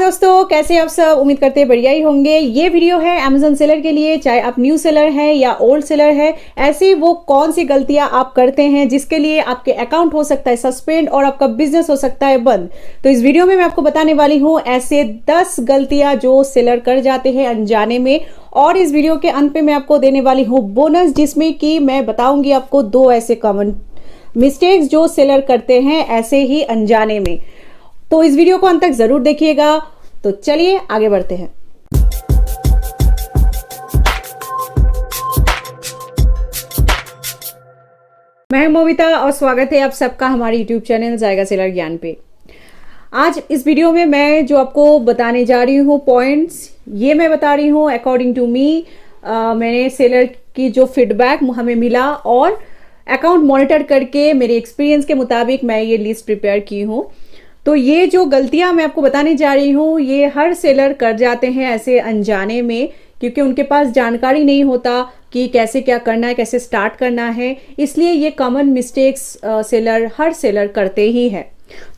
दोस्तों, कैसे आप सब? उम्मीद करते हैं बढ़िया ही होंगे। ये वीडियो है अमेजन सेलर के लिए। चाहे आप न्यू सेलर हैं या ओल्ड सेलर है, ऐसी वो कौन सी गलतियां आप करते हैं जिसके लिए आपके अकाउंट हो सकता है सस्पेंड और आपका बिजनेस हो सकता है बंद। तो इस वीडियो में मैं आपको बताने वाली हूं ऐसे 10 गलतियां जो सेलर कर जाते हैं अनजाने में। और इस वीडियो के अंत पे मैं आपको देने वाली हूँ बोनस, जिसमें कि मैं बताऊंगी आपको 2 ऐसे कॉमन मिस्टेक्स जो सेलर करते हैं ऐसे ही अनजाने में। तो इस वीडियो को अंत तक जरूर देखिएगा। तो चलिए आगे बढ़ते हैं। मैं मोविता और स्वागत है आप सबका हमारे YouTube चैनल जाएगा सेलर ज्ञान पे। आज इस वीडियो में मैं जो आपको बताने जा रही हूँ पॉइंट्स, ये मैं बता रही हूँ अकॉर्डिंग टू मी। मैंने सेलर की जो फीडबैक हमें मिला और अकाउंट मॉनिटर करके मेरे एक्सपीरियंस के मुताबिक मैं ये लिस्ट प्रिपेयर की हूँ। तो ये जो गलतियां मैं आपको बताने जा रही हूँ ये हर सेलर कर जाते हैं ऐसे अनजाने में, क्योंकि उनके पास जानकारी नहीं होता कि कैसे क्या करना है, कैसे स्टार्ट करना है। इसलिए ये कॉमन मिस्टेक्स हर सेलर करते ही हैं।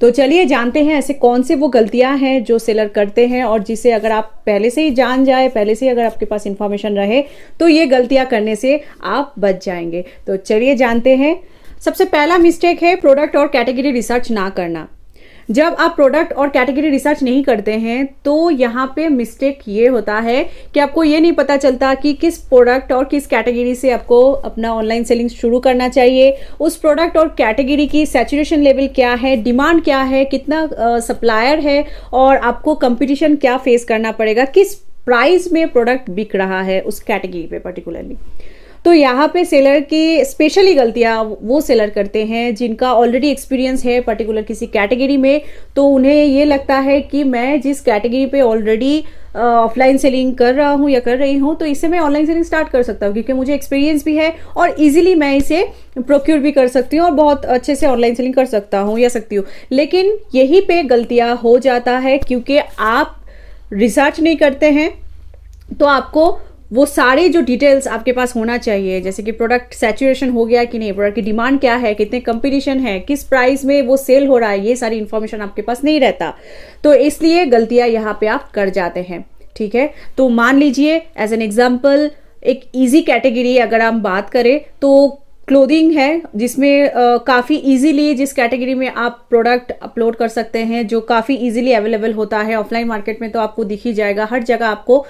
तो चलिए जानते हैं ऐसे कौन से वो गलतियां हैं जो सेलर करते हैं और जिसे अगर आप पहले से ही जान जाए, पहले से ही अगर आपके पास इंफॉर्मेशन रहे तो ये गलतियां करने से आप बच जाएंगे। तो चलिए जानते हैं। सबसे पहला मिस्टेक है प्रोडक्ट और कैटेगरी रिसर्च ना करना। जब आप प्रोडक्ट और कैटेगरी रिसर्च नहीं करते हैं तो यहाँ पे मिस्टेक ये होता है कि आपको ये नहीं पता चलता कि किस प्रोडक्ट और किस कैटेगरी से आपको अपना ऑनलाइन सेलिंग शुरू करना चाहिए। उस प्रोडक्ट और कैटेगरी की सैचुरेशन लेवल क्या है, डिमांड क्या है, कितना सप्लायर है और आपको कंपटीशन क्या फेस करना पड़ेगा, किस प्राइस में प्रोडक्ट बिक रहा है उस कैटेगरी पे पर्टिकुलरली। तो यहाँ पे सेलर की स्पेशली गलतियाँ वो सेलर करते हैं जिनका ऑलरेडी एक्सपीरियंस है पर्टिकुलर किसी कैटेगरी में। तो उन्हें ये लगता है कि मैं जिस कैटेगरी पे ऑलरेडी ऑफलाइन सेलिंग कर रहा हूँ या कर रही हूँ तो इससे मैं ऑनलाइन सेलिंग स्टार्ट कर सकता हूँ, क्योंकि मुझे एक्सपीरियंस भी है और इजीली मैं इसे प्रोक्योर भी कर सकती हूँ और बहुत अच्छे से ऑनलाइन सेलिंग कर सकता हूँ या सकती हूँ। लेकिन यहीं पे गलतियाँ हो जाता है क्योंकि आप रिसर्च नहीं करते हैं। तो आपको वो सारे जो डिटेल्स आपके पास होना चाहिए, जैसे कि प्रोडक्ट सैचुरेशन हो गया कि नहीं, प्रोडक्ट की डिमांड क्या है, कितने कंपटीशन है, किस प्राइस में वो सेल हो रहा है, ये सारी इंफॉर्मेशन आपके पास नहीं रहता। तो इसलिए गलतियां यहाँ पे आप कर जाते हैं। ठीक है, तो मान लीजिए एज एन एग्जाम्पल एक इजी कैटेगरी अगर हम बात करें तो क्लोथिंग है, जिसमें काफ़ी इजीली जिस कैटेगरी में आप प्रोडक्ट अपलोड कर सकते हैं, जो काफ़ी इजीली अवेलेबल होता है ऑफलाइन मार्केट में, तो आपको दिख ही जाएगा हर जगह आपको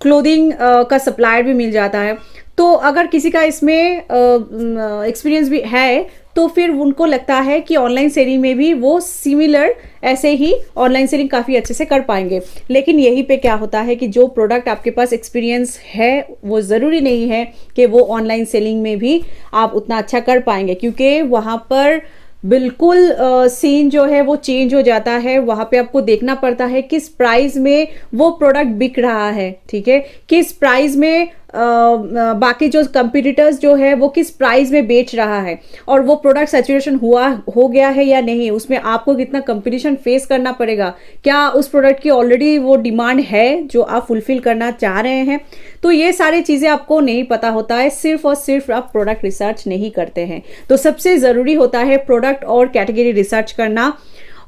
क्लोथिंग का सप्लायर भी मिल जाता है। तो अगर किसी का इसमें एक्सपीरियंस भी है तो फिर उनको लगता है कि ऑनलाइन सेलिंग में भी वो सिमिलर ऐसे ही ऑनलाइन सेलिंग काफ़ी अच्छे से कर पाएंगे। लेकिन यहीं पे क्या होता है कि जो प्रोडक्ट आपके पास एक्सपीरियंस है वो ज़रूरी नहीं है कि वो ऑनलाइन सेलिंग में भी आप उतना अच्छा कर पाएंगे, क्योंकि वहाँ पर बिल्कुल सीन जो है वो चेंज हो जाता है। वहाँ पे आपको देखना पड़ता है किस प्राइस में वो प्रोडक्ट बिक रहा है। ठीक है, किस प्राइस में बाकी जो कंपटीटर्स जो है वो किस प्राइस में बेच रहा है और वो प्रोडक्ट सैचुरेशन हो गया है या नहीं, उसमें आपको कितना कंपटीशन फेस करना पड़ेगा, क्या उस प्रोडक्ट की ऑलरेडी वो डिमांड है जो आप फुलफिल करना चाह रहे हैं। तो ये सारी चीज़ें आपको नहीं पता होता है, सिर्फ और सिर्फ आप प्रोडक्ट रिसर्च नहीं करते हैं। तो सबसे ज़रूरी होता है प्रोडक्ट और कैटेगरी रिसर्च करना।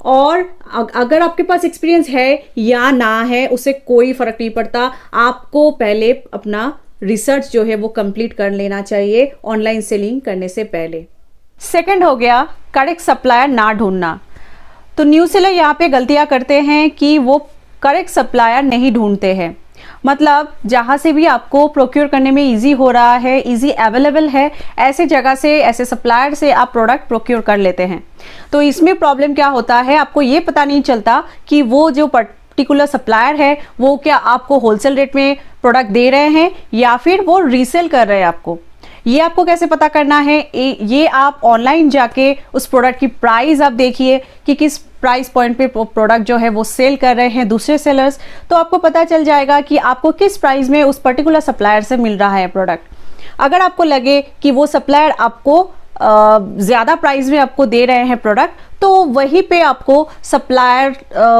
और अगर आपके पास एक्सपीरियंस है या ना है उससे कोई फर्क नहीं पड़ता, आपको पहले अपना रिसर्च जो है वो कंप्लीट कर लेना चाहिए ऑनलाइन सेलिंग करने से पहले। सेकंड हो गया करेक्ट सप्लायर ना ढूंढना। तो न्यू सेलर यहाँ पे गलतियाँ करते हैं कि वो करेक्ट सप्लायर नहीं ढूंढते हैं। मतलब जहाँ से भी आपको प्रोक्योर करने में इजी हो रहा है, इजी अवेलेबल है, ऐसे जगह से, ऐसे सप्लायर से आप प्रोडक्ट प्रोक्योर कर लेते हैं। तो इसमें प्रॉब्लम क्या होता है, आपको ये पता नहीं चलता कि वो जो पर्टिकुलर सप्लायर है वो क्या आपको होलसेल रेट में प्रोडक्ट दे रहे हैं या फिर वो रीसेल कर रहे हैं आपको। ये आपको कैसे पता करना है, ये आप ऑनलाइन जाके उस प्रोडक्ट की प्राइस आप देखिए कि किस प्राइस पॉइंट पे प्रोडक्ट जो है वो सेल कर रहे हैं दूसरे सेलर्स। तो आपको पता चल जाएगा कि आपको किस प्राइस में उस पर्टिकुलर सप्लायर से मिल रहा है प्रोडक्ट। अगर आपको लगे कि वो सप्लायर आपको ज़्यादा प्राइस में आपको दे रहे हैं प्रोडक्ट, तो वहीं पे आपको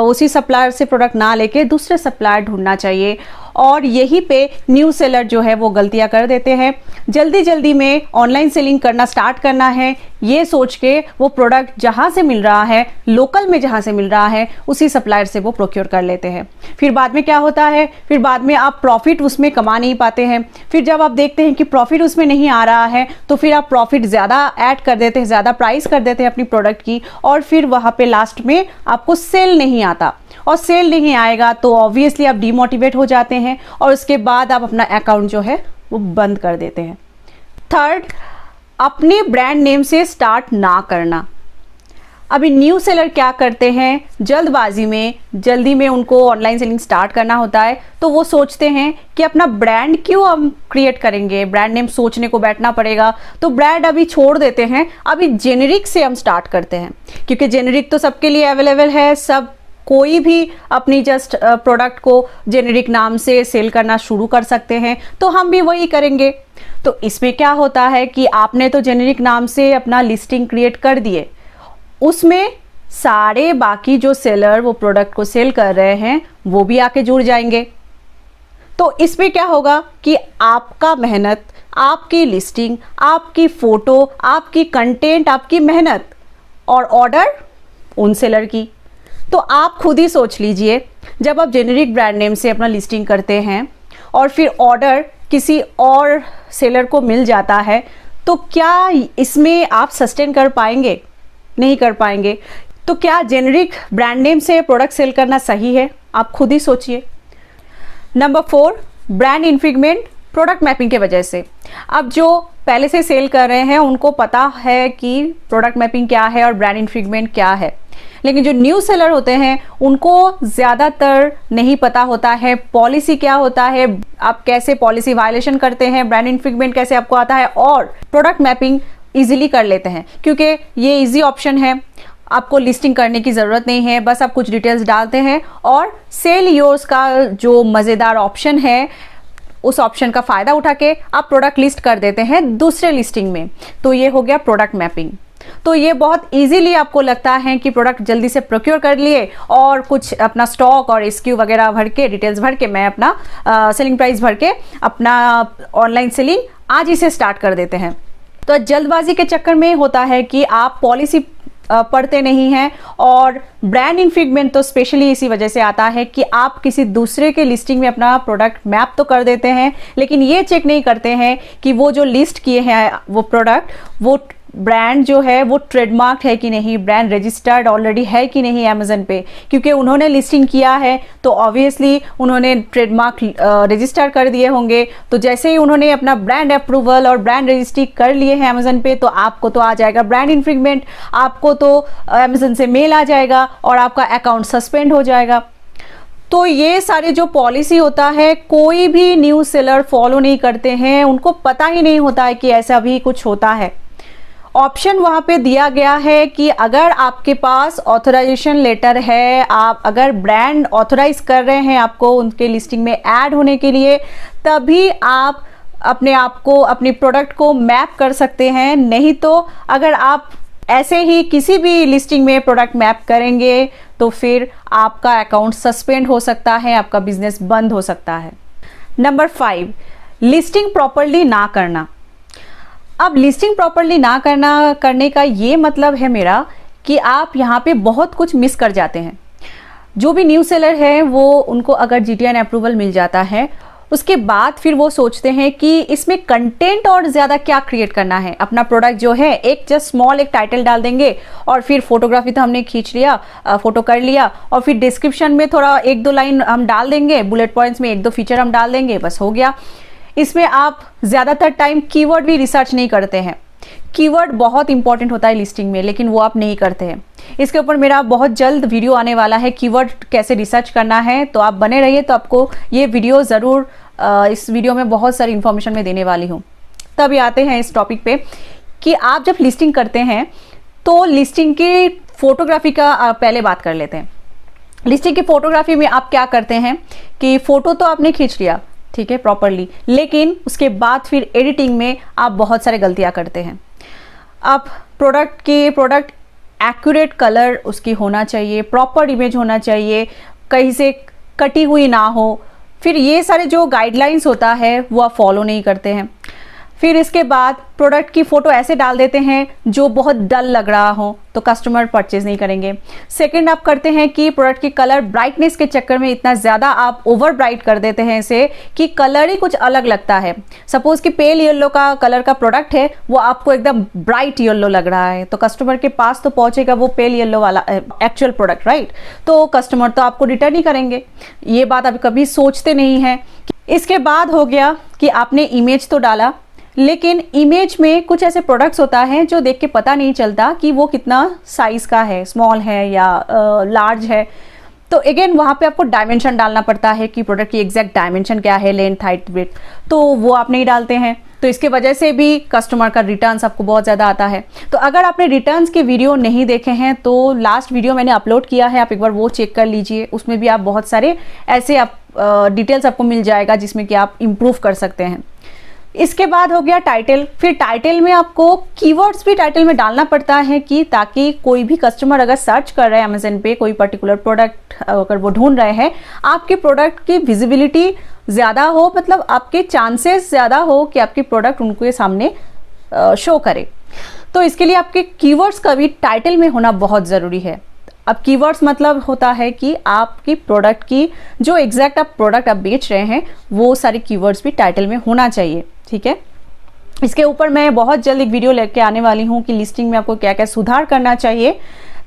उसी सप्लायर से प्रोडक्ट ना लेके दूसरे सप्लायर ढूंढना चाहिए। और यहीं पे न्यू सेलर जो है वो गलतियां कर देते हैं। जल्दी जल्दी में ऑनलाइन सेलिंग करना स्टार्ट करना है, ये सोच के वो प्रोडक्ट जहां से मिल रहा है, लोकल में जहां से मिल रहा है, उसी सप्लायर से वो प्रोक्योर कर लेते हैं। फिर बाद में क्या होता है, फिर बाद में आप प्रॉफिट उसमें कमा नहीं पाते हैं। फिर जब आप देखते हैं कि प्रॉफिट उसमें नहीं आ रहा है, तो फिर आप प्रॉफिट ज़्यादा ऐड कर देते हैं, ज़्यादा प्राइस कर देते हैं अपनी प्रोडक्ट की, और फिर वहाँ पे लास्ट में आपको सेल नहीं आता। और सेल नहीं आएगा तो ऑब्वियसली आप डीमोटिवेट हो जाते हैं और उसके बाद आप अपना अकाउंट जो है वो बंद कर देते हैं। थर्ड, अपने ब्रांड नेम से स्टार्ट ना करना। अभी न्यू सेलर क्या करते हैं, जल्दबाजी में जल्दी में उनको ऑनलाइन सेलिंग स्टार्ट करना होता है, तो वो सोचते हैं कि अपना ब्रांड क्यों हम क्रिएट करेंगे, ब्रांड नेम सोचने को बैठना पड़ेगा, तो ब्रांड अभी छोड़ देते हैं, अभी जेनेरिक से हम स्टार्ट करते हैं, क्योंकि जेनेरिक तो सबके लिए अवेलेबल है। सब कोई भी अपनी जस्ट प्रोडक्ट को जेनेरिक नाम से सेल करना शुरू कर सकते हैं, तो हम भी वही करेंगे। तो इसमें क्या होता है कि आपने तो जेनेरिक नाम से अपना लिस्टिंग क्रिएट कर दिए, उसमें सारे बाकी जो सेलर वो प्रोडक्ट को सेल कर रहे हैं वो भी आके जुड़ जाएंगे। तो इसमें क्या होगा कि आपका मेहनत, आपकी लिस्टिंग, आपकी फोटो, आपकी कंटेंट, आपकी मेहनत और ऑर्डर उन सेलर की। तो आप खुद ही सोच लीजिए, जब आप जेनेरिक ब्रांड नेम से अपना लिस्टिंग करते हैं और फिर ऑर्डर किसी और सेलर को मिल जाता है, तो क्या इसमें आप सस्टेन कर पाएंगे? नहीं कर पाएंगे। तो क्या जेनेरिक ब्रांड नेम से प्रोडक्ट सेल करना सही है? आप खुद ही सोचिए। Number 4, brand infringement product mapping के वजह से। अब जो पहले से सेल कर रहे हैं उनको पता है कि प्रोडक्ट मैपिंग क्या है और ब्रांड इन्फ्रिंजमेंट क्या है, लेकिन जो न्यू सेलर होते हैं उनको ज़्यादातर नहीं पता होता है पॉलिसी क्या होता है, आप कैसे पॉलिसी वायलेशन करते हैं, ब्रांड इन्फ्रिंजमेंट कैसे आपको आता है, और प्रोडक्ट मैपिंग इजीली कर लेते हैं क्योंकि ये इजी ऑप्शन है। आपको लिस्टिंग करने की ज़रूरत नहीं है, बस आप कुछ डिटेल्स डालते हैं और सेल योर्स का जो मज़ेदार ऑप्शन है उस ऑप्शन का फ़ायदा उठा के आप प्रोडक्ट लिस्ट कर देते हैं दूसरे लिस्टिंग में। तो ये हो गया प्रोडक्ट मैपिंग। तो ये बहुत इजीली आपको लगता है कि प्रोडक्ट जल्दी से प्रोक्योर कर लिए और कुछ अपना स्टॉक और एसक्यू वगैरह भर के, डिटेल्स भर के, मैं अपना सेलिंग प्राइस भर के अपना ऑनलाइन सेलिंग आज ही से स्टार्ट कर देते हैं। तो जल्दबाजी के चक्कर में होता है कि आप पॉलिसी पढ़ते नहीं हैं, और ब्रांड इन्फ्रिंजमेंट तो स्पेशली इसी वजह से आता है कि आप किसी दूसरे के लिस्टिंग में अपना प्रोडक्ट मैप तो कर देते हैं, लेकिन ये चेक नहीं करते हैं कि वो जो लिस्ट किए हैं वो प्रोडक्ट, वो ब्रांड जो है वो ट्रेडमार्क है कि नहीं, ब्रांड रजिस्टर्ड ऑलरेडी है कि नहीं अमेजन पे, क्योंकि उन्होंने लिस्टिंग किया है तो ऑब्वियसली उन्होंने ट्रेडमार्क रजिस्टर कर दिए होंगे। तो जैसे ही उन्होंने अपना ब्रांड अप्रूवल और ब्रांड रजिस्ट्री कर लिए हैं अमेजन पे, तो आपको तो आ जाएगा ब्रांड इन्फ्रिंजमेंट, आपको तो अमेजन से मेल आ जाएगा और आपका अकाउंट सस्पेंड हो जाएगा। तो ये सारे जो पॉलिसी होता है कोई भी न्यू सेलर फॉलो नहीं करते हैं, उनको पता ही नहीं होता है कि ऐसा भी कुछ होता है। ऑप्शन वहाँ पे दिया गया है कि अगर आपके पास ऑथराइजेशन लेटर है, आप अगर ब्रांड ऑथराइज कर रहे हैं आपको उनके लिस्टिंग में ऐड होने के लिए, तभी आप अपने आप को, अपनी प्रोडक्ट को मैप कर सकते हैं। नहीं तो अगर आप ऐसे ही किसी भी लिस्टिंग में प्रोडक्ट मैप करेंगे तो फिर आपका अकाउंट सस्पेंड हो सकता है, आपका बिजनेस बंद हो सकता है। नंबर 5, लिस्टिंग प्रॉपर्ली ना करना। अब लिस्टिंग प्रॉपर्ली ना करने का ये मतलब है मेरा कि आप यहाँ पे बहुत कुछ मिस कर जाते हैं। जो भी न्यू सेलर है वो, उनको अगर GTN अप्रूवल मिल जाता है, उसके बाद फिर वो सोचते हैं कि इसमें कंटेंट और ज़्यादा क्या क्रिएट करना है। अपना प्रोडक्ट जो है एक जस्ट स्मॉल एक टाइटल डाल देंगे और फिर फोटोग्राफी तो हमने खींच लिया, फोटो कर लिया, और फिर डिस्क्रिप्शन में थोड़ा 1-2 लाइन हम डाल देंगे, बुलेट पॉइंट्स में 1-2 फीचर हम डाल देंगे, बस हो गया। इसमें आप ज़्यादातर टाइम कीवर्ड भी रिसर्च नहीं करते हैं। कीवर्ड बहुत इंपॉर्टेंट होता है लिस्टिंग में, लेकिन वो आप नहीं करते हैं। इसके ऊपर मेरा बहुत जल्द वीडियो आने वाला है, कीवर्ड कैसे रिसर्च करना है, तो आप बने रहिए। तो आपको ये वीडियो ज़रूर, इस वीडियो में बहुत सारी इन्फॉर्मेशन मैं देने वाली हूँ। तभी आते हैं इस टॉपिक पे कि आप जब लिस्टिंग करते हैं तो लिस्टिंग की फोटोग्राफी का पहले बात कर लेते हैं। लिस्टिंग की फोटोग्राफी में आप क्या करते हैं कि फ़ोटो तो आपने खींच लिया, ठीक है, प्रॉपरली, लेकिन उसके बाद फिर एडिटिंग में आप बहुत सारे गलतियां करते हैं। आप प्रोडक्ट एक्यूरेट कलर उसकी होना चाहिए, प्रॉपर इमेज होना चाहिए, कहीं से कटी हुई ना हो, फिर ये सारे जो गाइडलाइंस होता है वो आप फॉलो नहीं करते हैं। फिर इसके बाद प्रोडक्ट की फ़ोटो ऐसे डाल देते हैं जो बहुत डल लग रहा हो, तो कस्टमर परचेज नहीं करेंगे। सेकंड, आप करते हैं कि प्रोडक्ट की कलर ब्राइटनेस के चक्कर में इतना ज़्यादा आप ओवर ब्राइट कर देते हैं इसे कि कलर ही कुछ अलग लगता है। सपोज़ कि पेल येलो का कलर का प्रोडक्ट है, वो आपको एकदम ब्राइट येलो लग रहा है, तो कस्टमर के पास तो पहुँचेगा वो पेल येलो वाला एक्चुअल प्रोडक्ट, राइट। तो कस्टमर तो आपको रिटर्न ही करेंगे। ये बात आप कभी सोचते नहीं हैं। इसके बाद हो गया कि आपने इमेज तो डाला, लेकिन इमेज में कुछ ऐसे प्रोडक्ट्स होता है जो देख के पता नहीं चलता कि वो कितना साइज़ का है, स्मॉल है या लार्ज है। तो अगेन वहाँ पे आपको डायमेंशन डालना पड़ता है कि प्रोडक्ट की एग्जैक्ट डायमेंशन क्या है, लेंथ, हाइट, विड्थ, तो वो आप नहीं डालते हैं। तो इसके वजह से भी कस्टमर का रिटर्न्स आपको बहुत ज़्यादा आता है। तो अगर आपने रिटर्न्स के वीडियो नहीं देखे हैं तो लास्ट वीडियो मैंने अपलोड किया है, आप एक बार वो चेक कर लीजिए। उसमें भी आप बहुत सारे ऐसे आप डिटेल्स आपको मिल जाएगा जिसमें कि आप इम्प्रूव कर सकते हैं। इसके बाद हो गया टाइटल। फिर टाइटल में आपको कीवर्ड्स भी टाइटल में डालना पड़ता है कि ताकि कोई भी कस्टमर अगर सर्च कर रहे हैं अमेज़न पे कोई पर्टिकुलर प्रोडक्ट अगर वो ढूंढ रहे हैं, आपके प्रोडक्ट की विजिबिलिटी ज़्यादा हो, मतलब आपके चांसेस ज़्यादा हो कि आपकी प्रोडक्ट उनके सामने शो करे। तो इसके लिए आपके कीवर्ड्स का भी टाइटल में होना बहुत ज़रूरी है। अब कीवर्ड्स मतलब होता है कि आपकी प्रोडक्ट की जो एग्जैक्ट आप प्रोडक्ट आप बेच रहे हैं वो सारे कीवर्ड्स भी टाइटल में होना चाहिए, ठीक है। इसके ऊपर मैं बहुत जल्द एक वीडियो लेके आने वाली हूँ कि लिस्टिंग में आपको क्या क्या सुधार करना चाहिए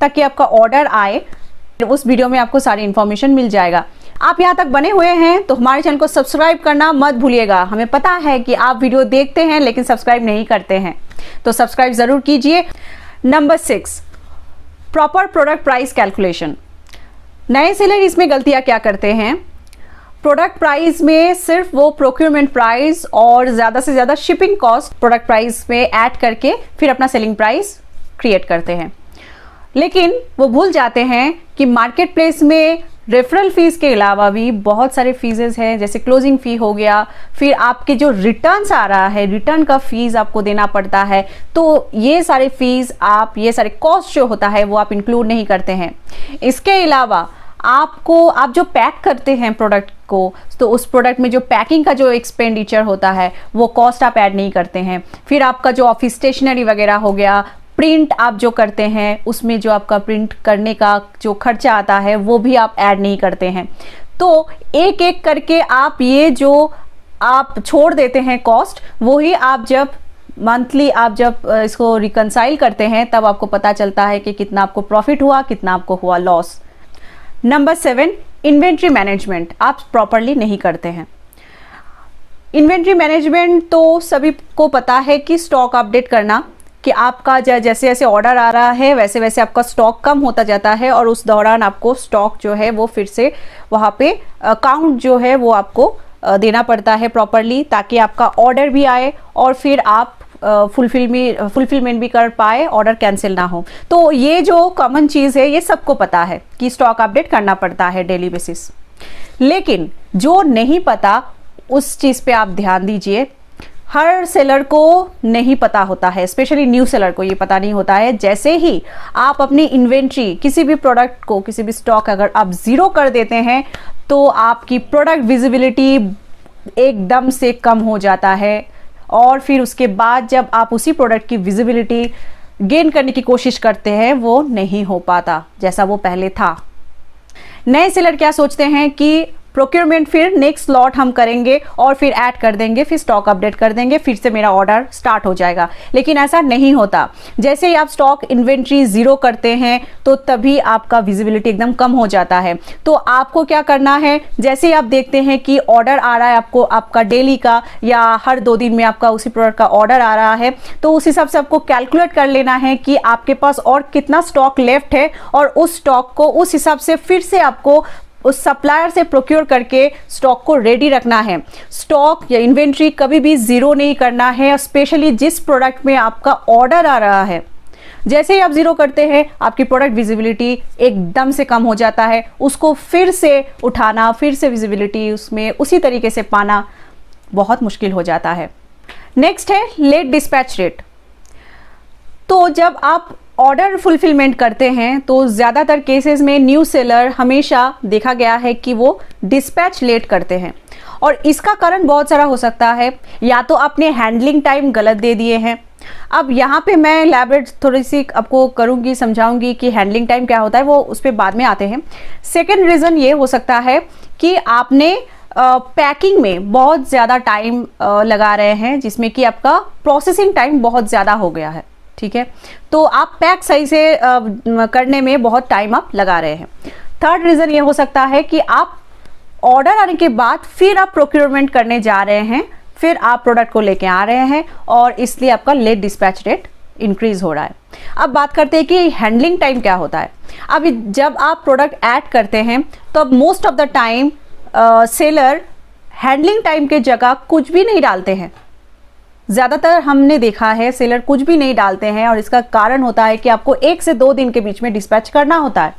ताकि आपका ऑर्डर आए। उस वीडियो में आपको सारी इन्फॉर्मेशन मिल जाएगा। आप यहाँ तक बने हुए हैं तो हमारे चैनल को सब्सक्राइब करना मत भूलिएगा। हमें पता है कि आप वीडियो देखते हैं लेकिन सब्सक्राइब नहीं करते हैं, तो सब्सक्राइब ज़रूर कीजिए। Number 6, proper product price calculation. नए सेलर इसमें गलतियाँ क्या करते हैं, प्रोडक्ट प्राइस में सिर्फ वो प्रोक्योरमेंट प्राइस और ज़्यादा से ज़्यादा शिपिंग कॉस्ट प्रोडक्ट प्राइस में ऐड करके फिर अपना सेलिंग प्राइस क्रिएट करते हैं। लेकिन वो भूल जाते हैं कि मार्केट प्लेस में रेफरल फीस के अलावा भी बहुत सारे फीसेस हैं, जैसे क्लोजिंग फ़ी हो गया, फिर आपके जो रिटर्न्स आ रहा है रिटर्न का फीस आपको देना पड़ता है। तो ये सारे फीस आप ये सारे कॉस्ट जो होता है वो आप इंक्लूड नहीं करते हैं। इसके अलावा आप जो पैक करते हैं प्रोडक्ट को, तो उस प्रोडक्ट में जो पैकिंग का जो एक्सपेंडिचर होता है वो कॉस्ट आप ऐड नहीं करते हैं। फिर आपका जो ऑफिस स्टेशनरी वगैरह हो गया, प्रिंट आप जो करते हैं उसमें जो आपका प्रिंट करने का जो खर्चा आता है वो भी आप ऐड नहीं करते हैं। तो एक एक करके आप ये जो आप छोड़ देते हैं कॉस्ट, वही आप जब मंथली आप जब इसको रिकंसाइल करते हैं तब आपको पता चलता है कि कितना आपको प्रॉफिट हुआ, कितना आपको हुआ लॉस। नंबर 7, इन्वेंट्री मैनेजमेंट आप प्रॉपरली नहीं करते हैं। इन्वेंट्री मैनेजमेंट तो सभी को पता है कि स्टॉक अपडेट करना, कि आपका जैसे जैसे ऑर्डर आ रहा है वैसे वैसे आपका स्टॉक कम होता जाता है और उस दौरान आपको स्टॉक जो है वो फिर से वहाँ पे काउंट जो है वो आपको देना पड़ता है प्रॉपरली, ताकि आपका ऑर्डर भी आए और फिर आप फुलफिलमेंट भी कर पाए, ऑर्डर कैंसिल ना हो। तो ये जो कॉमन चीज़ है ये सबको पता है कि स्टॉक अपडेट करना पड़ता है डेली बेसिस। लेकिन जो नहीं पता उस चीज़ पे आप ध्यान दीजिए। हर सेलर को नहीं पता होता है, स्पेशली न्यू सेलर को ये पता नहीं होता है। जैसे ही आप अपनी इन्वेंट्री किसी भी प्रोडक्ट को, किसी भी स्टॉक अगर आप ज़ीरो कर देते हैं तो आपकी प्रोडक्ट विजिबिलिटी एकदम से कम हो जाता है और फिर उसके बाद जब आप उसी प्रोडक्ट की विजिबिलिटी गेन करने की कोशिश करते हैं वो नहीं हो पाता जैसा वो पहले था। नए सेलर क्या सोचते हैं कि प्रोक्योरमेंट फिर नेक्स्ट लॉट हम करेंगे और फिर ऐड कर देंगे, फिर स्टॉक अपडेट कर देंगे, फिर से मेरा ऑर्डर स्टार्ट हो जाएगा। लेकिन ऐसा नहीं होता। जैसे ही आप स्टॉक इन्वेंट्री ज़ीरो करते हैं तो तभी आपका विजिबिलिटी एकदम कम हो जाता है। तो आपको क्या करना है, जैसे ही आप देखते हैं कि ऑर्डर आ रहा है आपको, आपका डेली का या हर 2 दिन में आपका उसी प्रोडक्ट का ऑर्डर आ रहा है, तो उस हिसाब से आपको कैलकुलेट कर लेना है कि आपके पास और कितना स्टॉक लेफ्ट है और उस स्टॉक को उस हिसाब से फिर से आपको उस सप्लायर से प्रोक्योर करके स्टॉक को रेडी रखना है। स्टॉक या इन्वेंट्री कभी भी ज़ीरो नहीं करना है, स्पेशली जिस प्रोडक्ट में आपका ऑर्डर आ रहा है। जैसे ही आप ज़ीरो करते हैं आपकी प्रोडक्ट विजिबिलिटी एकदम से कम हो जाता है। उसको फिर से उठाना, फिर से विजिबिलिटी उसमें उसी तरीके से पाना बहुत मुश्किल हो जाता है। नेक्स्ट है लेट डिस्पैच रेट। तो जब आप ऑर्डर फुलफिलमेंट करते हैं तो ज़्यादातर केसेस में न्यू सेलर हमेशा देखा गया है कि वो डिस्पैच लेट करते हैं। और इसका कारण बहुत सारा हो सकता है। या तो आपने हैंडलिंग टाइम गलत दे दिए हैं। अब यहाँ पे मैं एलैबोरेट थोड़ी सी आपको करूँगी, समझाऊंगी कि हैंडलिंग टाइम क्या होता है, वो उस पर बाद में आते हैं। सेकेंड रीज़न ये हो सकता है कि आपने पैकिंग में बहुत ज़्यादा टाइम लगा रहे हैं, जिसमें कि आपका प्रोसेसिंग टाइम बहुत ज़्यादा हो गया है। ठीक है, तो आप पैक सही से करने में बहुत टाइम आप लगा रहे हैं। थर्ड रीज़न ये हो सकता है कि आप ऑर्डर आने के बाद फिर आप प्रोक्योरमेंट करने जा रहे हैं, फिर आप प्रोडक्ट को लेके आ रहे हैं और इसलिए आपका लेट डिस्पैच रेट इंक्रीज हो रहा है। अब बात करते हैं कि हैंडलिंग टाइम क्या होता है। अब जब आप प्रोडक्ट ऐड करते हैं तो अब most of the time seller handling time के जगह कुछ भी नहीं डालते हैं। ज़्यादातर हमने देखा है सेलर कुछ भी नहीं डालते हैं और इसका कारण होता है कि आपको 1 से 2 दिन के बीच में डिस्पैच करना होता है,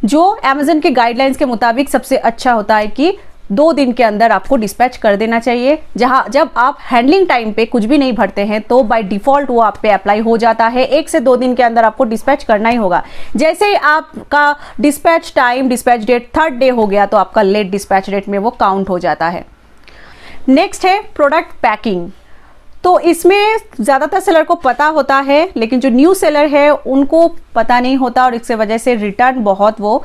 जो अमेज़न के गाइडलाइंस के मुताबिक सबसे अच्छा होता है कि 2 दिन के अंदर आपको डिस्पैच कर देना चाहिए। जब आप हैंडलिंग टाइम पे कुछ भी नहीं भरते हैं तो बाय डिफ़ॉल्ट वो आप पे अप्लाई हो जाता है। 1 से 2 दिन के अंदर आपको डिस्पैच करना ही होगा। जैसे ही आपका dispatch time, dispatch date 3rd day हो गया तो आपका लेट डिस्पैच रेट में वो काउंट हो जाता है। नेक्स्ट है प्रोडक्ट पैकिंग। तो इसमें ज़्यादातर सेलर को पता होता है, लेकिन जो न्यू सेलर है उनको पता नहीं होता और इससे वजह से रिटर्न बहुत वो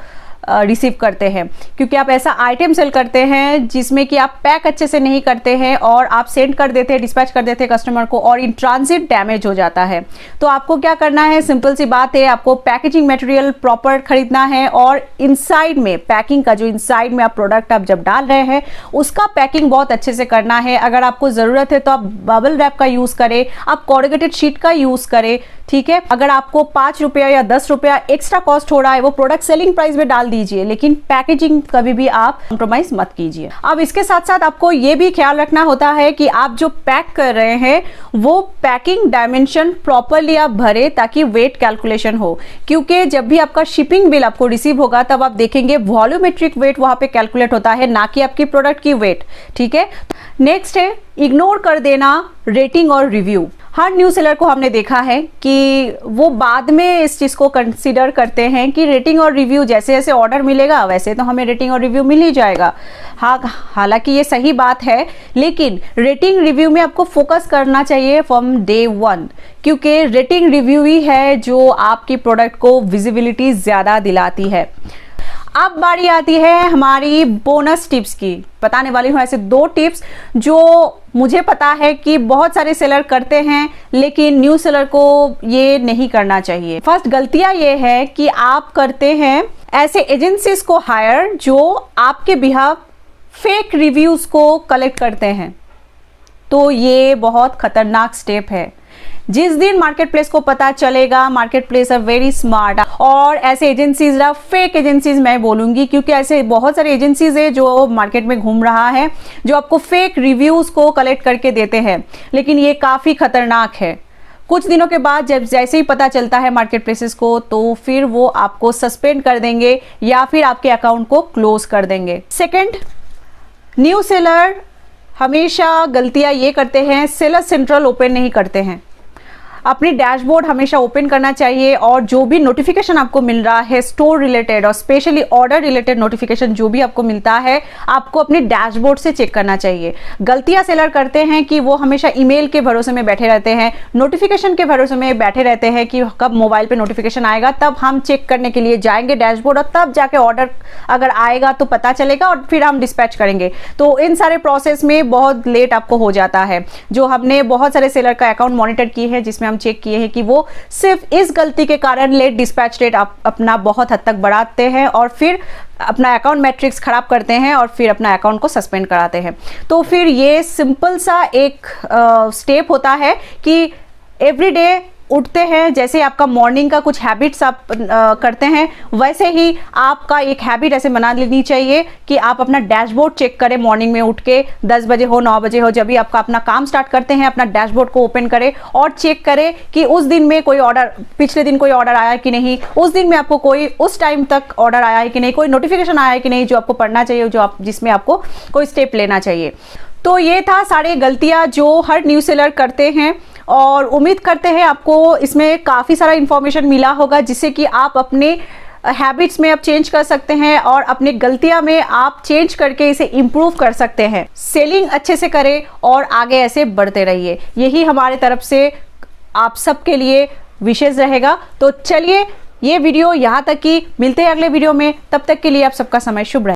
रिसीव करते हैं, क्योंकि आप ऐसा आइटम सेल करते हैं जिसमें कि आप पैक अच्छे से नहीं करते हैं और आप सेंड कर देते हैं, डिस्पैच कर देते हैं कस्टमर को और इन ट्रांजिट डैमेज हो जाता है। तो आपको क्या करना है, सिंपल सी बात है, आपको पैकेजिंग मटेरियल प्रॉपर खरीदना है और इनसाइड में पैकिंग का जो इनसाइड में आप प्रोडक्ट आप जब डाल रहे हैं उसका पैकिंग बहुत अच्छे से करना है। अगर आपको ज़रूरत है तो आप बबल रैप का यूज़ करें, आप कॉर्रुगेटेड शीट का यूज़ करें। ठीक है, अगर आपको 5 रुपया या 10 रुपया एक्स्ट्रा कॉस्ट हो रहा है वो प्रोडक्ट सेलिंग प्राइस में डाल दीजिए, लेकिन पैकेजिंग कभी भी आप कॉम्प्रोमाइज मत कीजिए। अब इसके साथ साथ आपको ये भी ख्याल रखना होता है कि आप जो पैक कर रहे हैं वो पैकिंग डायमेंशन प्रॉपरली आप भरे ताकि वेट कैलकुलेशन हो, क्योंकि जब भी आपका शिपिंग बिल आपको रिसीव होगा तब आप देखेंगे वॉल्यूमेट्रिक वेट वहां पे कैलकुलेट होता है, ना कि आपकी प्रोडक्ट की वेट। ठीक है, नेक्स्ट है इग्नोर कर देना रेटिंग और रिव्यू। हर न्यू सेलर को हमने देखा है कि वो बाद में इस चीज़ को कंसीडर करते हैं कि रेटिंग और रिव्यू, जैसे जैसे ऑर्डर मिलेगा वैसे तो हमें रेटिंग और रिव्यू मिल ही जाएगा। हाँ, हालांकि ये सही बात है, लेकिन रेटिंग रिव्यू में आपको फोकस करना चाहिए फ्रॉम डे 1, क्योंकि रेटिंग रिव्यू ही है जो आपकी प्रोडक्ट को विजिबिलिटी ज़्यादा दिलाती है। अब बारी आती है हमारी बोनस टिप्स की। बताने वाली हूँ ऐसे 2 टिप्स जो मुझे पता है कि बहुत सारे सेलर करते हैं, लेकिन न्यू सेलर को ये नहीं करना चाहिए। फर्स्ट गलतियां ये है कि आप करते हैं ऐसे एजेंसीज को हायर जो आपके बिहाफ फेक रिव्यूज को कलेक्ट करते हैं। तो ये बहुत खतरनाक स्टेप है। जिस दिन मार्केट प्लेस को पता चलेगा, market place are very smart, और ऐसे एजेंसीज, फेक एजेंसीज मैं बोलूंगी, क्योंकि ऐसे बहुत सारे एजेंसीज है जो मार्केट में घूम रहा है जो आपको फेक रिव्यूज को कलेक्ट करके देते हैं, लेकिन ये काफी खतरनाक है। कुछ दिनों के बाद जब जैसे ही पता चलता है मार्केट प्लेसेस को तो फिर वो आपको सस्पेंड कर देंगे या फिर आपके अकाउंट को क्लोज कर देंगे। सेकेंड, न्यू सेलर हमेशा गलतियां ये करते हैं, सेलर सेंट्रल ओपन नहीं करते हैं। अपनी डैशबोर्ड हमेशा ओपन करना चाहिए और जो भी नोटिफिकेशन आपको मिल रहा है स्टोर रिलेटेड और स्पेशली ऑर्डर रिलेटेड नोटिफिकेशन जो भी आपको मिलता है आपको अपनी डैशबोर्ड से चेक करना चाहिए। गलतियां सेलर करते हैं कि वो हमेशा ईमेल के भरोसे में बैठे रहते हैं, नोटिफिकेशन के भरोसे में बैठे रहते हैं कि कब मोबाइल पे नोटिफिकेशन आएगा तब हम चेक करने के लिए जाएंगे डैशबोर्ड और तब जाके ऑर्डर अगर आएगा तो पता चलेगा और फिर हम डिस्पैच करेंगे। तो इन सारे प्रोसेस में बहुत लेट आपको हो जाता है। जो हमने बहुत सारे सेलर का अकाउंट मॉनिटर की है जिसमें हम चेक किए हैं कि वो सिर्फ इस गलती के कारण लेट डिस्पैच रेट अपना बहुत हद तक बढ़ाते हैं और फिर अपना अकाउंट मैट्रिक्स खराब करते हैं और फिर अपना अकाउंट को सस्पेंड कराते हैं। तो फिर ये सिंपल सा एक स्टेप होता है कि एवरीडे उठते हैं, जैसे आपका मॉर्निंग का कुछ हैबिट्स आप करते हैं वैसे ही आपका एक हैबिट ऐसे बना लेनी चाहिए कि आप अपना डैशबोर्ड चेक करें मॉर्निंग में उठ के, 10 बजे हो 9 बजे हो, जब भी आपका अपना काम स्टार्ट करते हैं अपना डैशबोर्ड को ओपन करें और चेक करें कि उस दिन में कोई ऑर्डर, पिछले दिन कोई ऑर्डर आया कि नहीं, उस दिन में आपको कोई उस टाइम तक ऑर्डर आया है कि नहीं, कोई नोटिफिकेशन आया है कि नहीं जो आपको पढ़ना चाहिए, जो आप जिसमें आपको कोई स्टेप लेना चाहिए। तो ये था सारी गलतियां जो हर न्यू सेलर करते हैं और उम्मीद करते हैं आपको इसमें काफ़ी सारा इंफॉर्मेशन मिला होगा जिससे कि आप अपने हैबिट्स में आप चेंज कर सकते हैं और अपनी गलतियां में आप चेंज करके इसे इम्प्रूव कर सकते हैं। सेलिंग अच्छे से करें और आगे ऐसे बढ़ते रहिए, यही हमारे तरफ से आप सबके लिए विशेष रहेगा। तो चलिए ये वीडियो यहाँ तक ही, मिलते हैं अगले वीडियो में, तब तक के लिए आप सबका समय शुभ रहे।